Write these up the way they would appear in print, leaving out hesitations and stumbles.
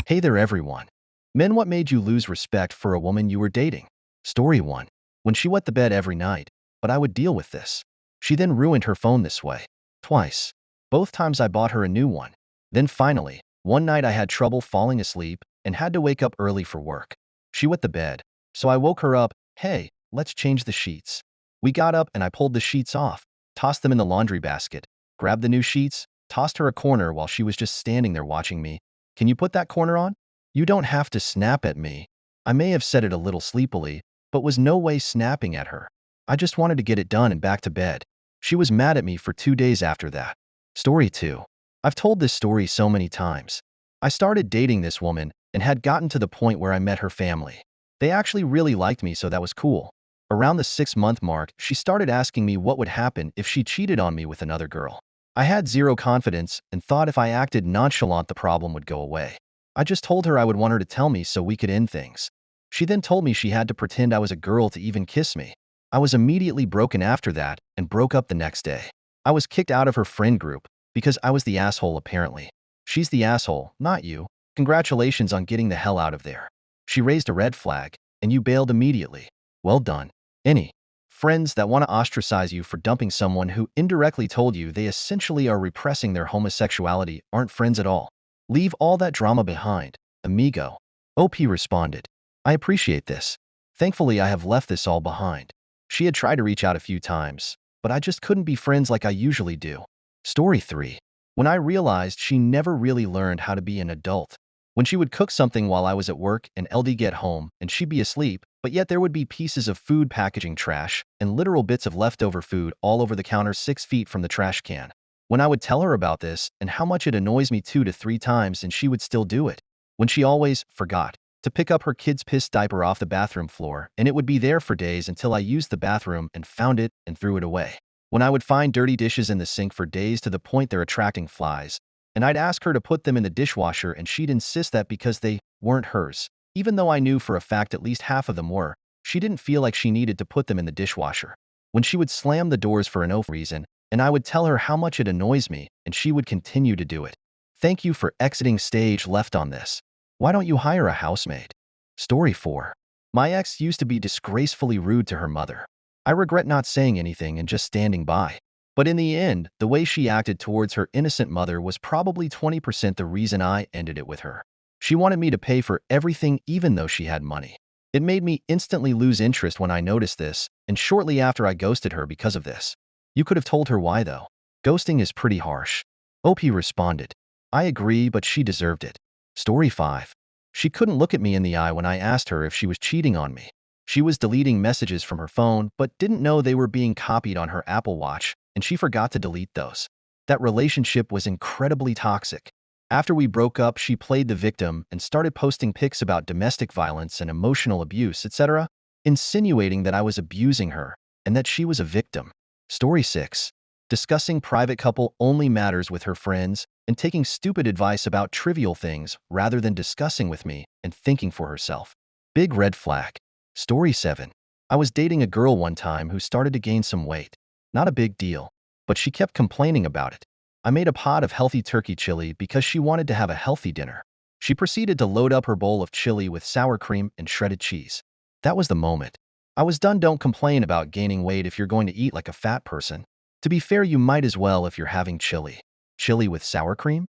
Hey there, everyone. Men, what made you lose respect for a woman you were dating? Story 1. When she wet the bed every night, but I would deal with this. She then ruined her phone this way. Twice. Both times I bought her a new one. Then finally, one night I had trouble falling asleep and had to wake up early for work. She wet the bed, so I woke her up. Hey, let's change the sheets. We got up and I pulled the sheets off, tossed them in the laundry basket, grabbed the new sheets, tossed her a corner while she was just standing there watching me. Can you put that corner on? You don't have to snap at me. I may have said it a little sleepily, but was no way snapping at her. I just wanted to get it done and back to bed. She was mad at me for 2 days after that. Story 2. I've told this story so many times. I started dating this woman and had gotten to the point where I met her family. They actually really liked me, so that was cool. Around the 6-month mark, she started asking me what would happen if she cheated on me with another girl. I had zero confidence and thought if I acted nonchalant the problem would go away. I just told her I would want her to tell me so we could end things. She then told me she had to pretend I was a girl to even kiss me. I was immediately broken after that and broke up the next day. I was kicked out of her friend group because I was the asshole apparently. She's the asshole, not you. Congratulations on getting the hell out of there. She raised a red flag, and you bailed immediately. Well done. Any friends that want to ostracize you for dumping someone who indirectly told you they essentially are repressing their homosexuality aren't friends at all. Leave all that drama behind, amigo. OP responded. I appreciate this. Thankfully, I have left this all behind. She had tried to reach out a few times, but I just couldn't be friends like I usually do. Story 3. When I realized she never really learned how to be an adult. When she would cook something while I was at work and LD get home and she'd be asleep, but yet there would be pieces of food packaging trash and literal bits of leftover food all over the counter 6 feet from the trash can. When I would tell her about this and how much it annoys me 2 to 3 times and she would still do it. When she always forgot to pick up her kid's piss diaper off the bathroom floor and it would be there for days until I used the bathroom and found it and threw it away. When I would find dirty dishes in the sink for days to the point they're attracting flies, and I'd ask her to put them in the dishwasher and she'd insist that because they weren't hers, even though I knew for a fact at least half of them were, she didn't feel like she needed to put them in the dishwasher. When she would slam the doors for no reason, and I would tell her how much it annoys me, and she would continue to do it. Thank you for exiting stage left on this. Why don't you hire a housemaid? Story 4. My ex used to be disgracefully rude to her mother. I regret not saying anything and just standing by. But in the end, the way she acted towards her innocent mother was probably 20% the reason I ended it with her. She wanted me to pay for everything even though she had money. It made me instantly lose interest when I noticed this, and shortly after I ghosted her because of this. You could have told her why though. Ghosting is pretty harsh. OP responded. I agree, but she deserved it. Story 5. She couldn't look at me in the eye when I asked her if she was cheating on me. She was deleting messages from her phone, but didn't know they were being copied on her Apple Watch, and she forgot to delete those. That relationship was incredibly toxic. After we broke up, she played the victim and started posting pics about domestic violence and emotional abuse, etc., insinuating that I was abusing her and that she was a victim. Story 6. Discussing private couple-only matters with her friends and taking stupid advice about trivial things rather than discussing with me and thinking for herself. Big red flag. Story 7. I was dating a girl one time who started to gain some weight. Not a big deal, but she kept complaining about it. I made a pot of healthy turkey chili because she wanted to have a healthy dinner. She proceeded to load up her bowl of chili with sour cream and shredded cheese. That was the moment. I was done. Don't complain about gaining weight if you're going to eat like a fat person. To be fair, you might as well if you're having chili. Chili with sour cream?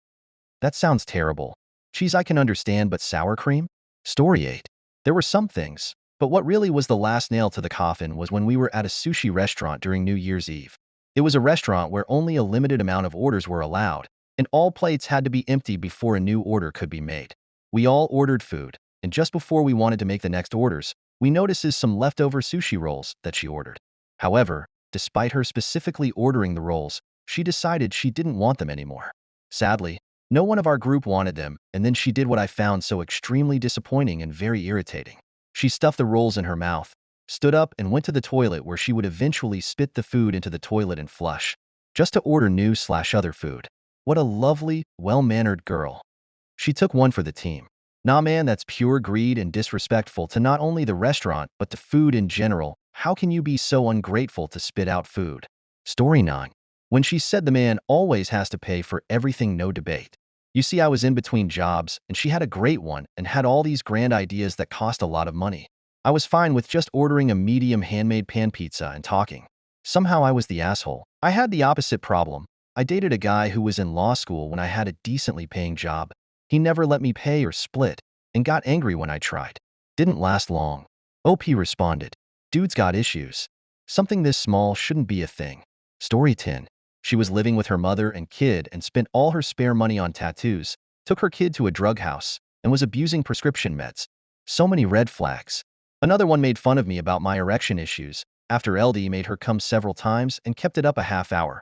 That sounds terrible. Cheese I can understand, but sour cream? Story 8. There were some things, but what really was the last nail to the coffin was when we were at a sushi restaurant during New Year's Eve. It was a restaurant where only a limited amount of orders were allowed, and all plates had to be empty before a new order could be made. We all ordered food, and just before we wanted to make the next orders, we noticed some leftover sushi rolls that she ordered. However, despite her specifically ordering the rolls, she decided she didn't want them anymore. Sadly, no one of our group wanted them, and then she did what I found so extremely disappointing and very irritating. She stuffed the rolls in her mouth, stood up and went to the toilet where she would eventually spit the food into the toilet and flush, just to order new/other food. What a lovely, well-mannered girl. She took one for the team. Nah man, that's pure greed and disrespectful to not only the restaurant but the food in general. How can you be so ungrateful to spit out food? Story 9. When she said the man always has to pay for everything, no debate. You see, I was in between jobs, and she had a great one and had all these grand ideas that cost a lot of money. I was fine with just ordering a medium handmade pan pizza and talking. Somehow I was the asshole. I had the opposite problem. I dated a guy who was in law school when I had a decently paying job. He never let me pay or split, and got angry when I tried. Didn't last long. OP responded, "Dude's got issues. Something this small shouldn't be a thing." Story 10. She was living with her mother and kid and spent all her spare money on tattoos, took her kid to a drug house, and was abusing prescription meds. So many red flags. Another one made fun of me about my erection issues after LD made her come several times and kept it up a half hour,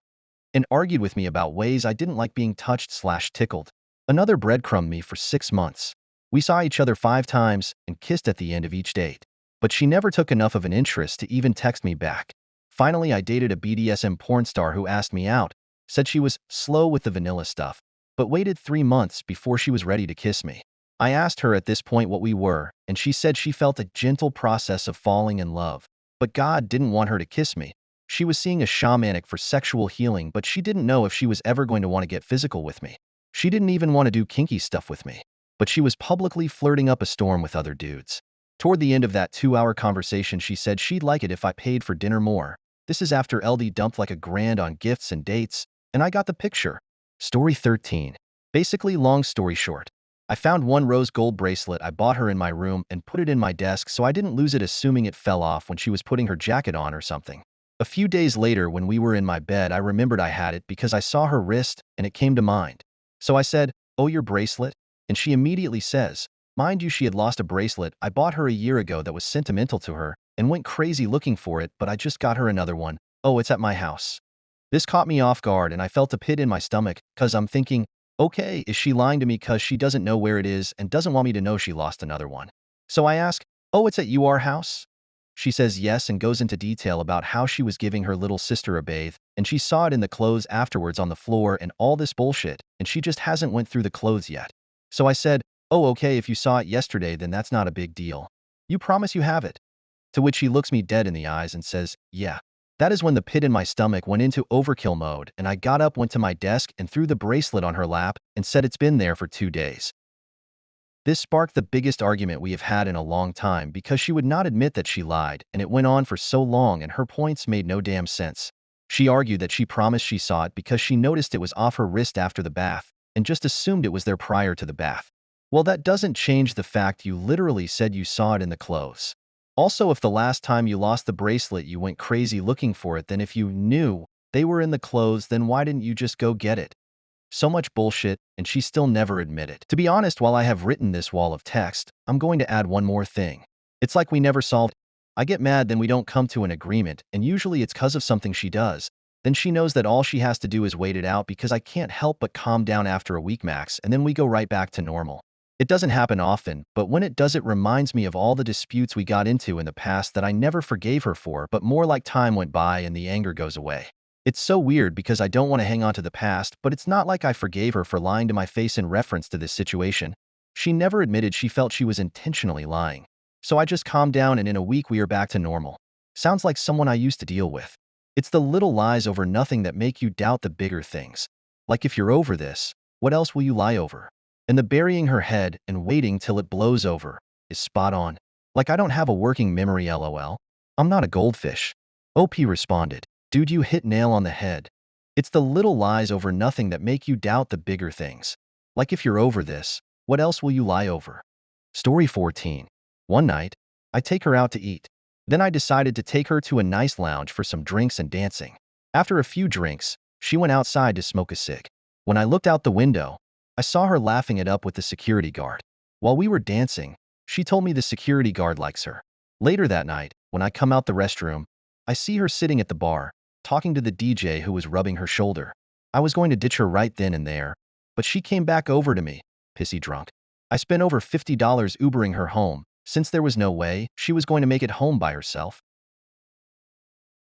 and argued with me about ways I didn't like being touched/tickled. Another breadcrumbed me for 6 months. We saw each other 5 times and kissed at the end of each date, but she never took enough of an interest to even text me back. Finally, I dated a BDSM porn star who asked me out, said she was slow with the vanilla stuff, but waited 3 months before she was ready to kiss me. I asked her at this point what we were, and she said she felt a gentle process of falling in love, but God didn't want her to kiss me. She was seeing a shamanic for sexual healing, but she didn't know if she was ever going to want to get physical with me. She didn't even want to do kinky stuff with me, but she was publicly flirting up a storm with other dudes. Toward the end of that 2-hour conversation, she said she'd like it if I paid for dinner more. This is after LD dumped like $1,000 on gifts and dates, and I got the picture. Story 13. Basically, long story short, I found one rose gold bracelet I bought her in my room and put it in my desk so I didn't lose it, assuming it fell off when she was putting her jacket on or something. A few days later, when we were in my bed, I remembered I had it because I saw her wrist and it came to mind. So I said, "Oh, your bracelet?" And she immediately says, mind you, she had lost a bracelet I bought her a year ago that was sentimental to her, and went crazy looking for it, but I just got her another one. "Oh, it's at my house." This caught me off guard, and I felt a pit in my stomach because I'm thinking, okay, is she lying to me because she doesn't know where it is and doesn't want me to know she lost another one? So I ask, "Oh, it's at your house?" She says yes and goes into detail about how she was giving her little sister a bathe, and she saw it in the clothes afterwards on the floor and all this bullshit, and she just hasn't went through the clothes yet. So I said, "Oh, okay, if you saw it yesterday, then that's not a big deal. You promise you have it?" To which he looks me dead in the eyes and says, "Yeah." That is when the pit in my stomach went into overkill mode, and I got up, went to my desk, and threw the bracelet on her lap and said it's been there for 2 days. This sparked the biggest argument we have had in a long time because she would not admit that she lied, and it went on for so long and her points made no damn sense. She argued that she promised she saw it because she noticed it was off her wrist after the bath and just assumed it was there prior to the bath. Well, that doesn't change the fact you literally said you saw it in the clothes. Also, if the last time you lost the bracelet you went crazy looking for it, then if you knew they were in the clothes, then why didn't you just go get it? So much bullshit, and she still never admitted. To be honest, while I have written this wall of text, I'm going to add one more thing. It's like we never solved it. I get mad, then we don't come to an agreement, and usually it's because of something she does. Then she knows that all she has to do is wait it out because I can't help but calm down after a week max, and then we go right back to normal. It doesn't happen often, but when it does, it reminds me of all the disputes we got into in the past that I never forgave her for, but more like time went by and the anger goes away. It's so weird because I don't want to hang on to the past, but it's not like I forgave her for lying to my face in reference to this situation. She never admitted she felt she was intentionally lying. So I just calmed down, and in a week we are back to normal. Sounds like someone I used to deal with. It's the little lies over nothing that make you doubt the bigger things. Like, if you're over this, what else will you lie over? And the burying her head and waiting till it blows over is spot on. Like, I don't have a working memory, lol. I'm not a goldfish. OP responded, "Dude, you hit nail on the head. It's the little lies over nothing that make you doubt the bigger things. Like, if you're over this, what else will you lie over?" Story 14. One night, I take her out to eat. Then I decided to take her to a nice lounge for some drinks and dancing. After a few drinks, she went outside to smoke a cig. When I looked out the window, I saw her laughing it up with the security guard. While we were dancing, she told me the security guard likes her. Later that night, when I come out the restroom, I see her sitting at the bar, talking to the DJ who was rubbing her shoulder. I was going to ditch her right then and there, but she came back over to me, pissy drunk. I spent over $50 Ubering her home, since there was no way she was going to make it home by herself.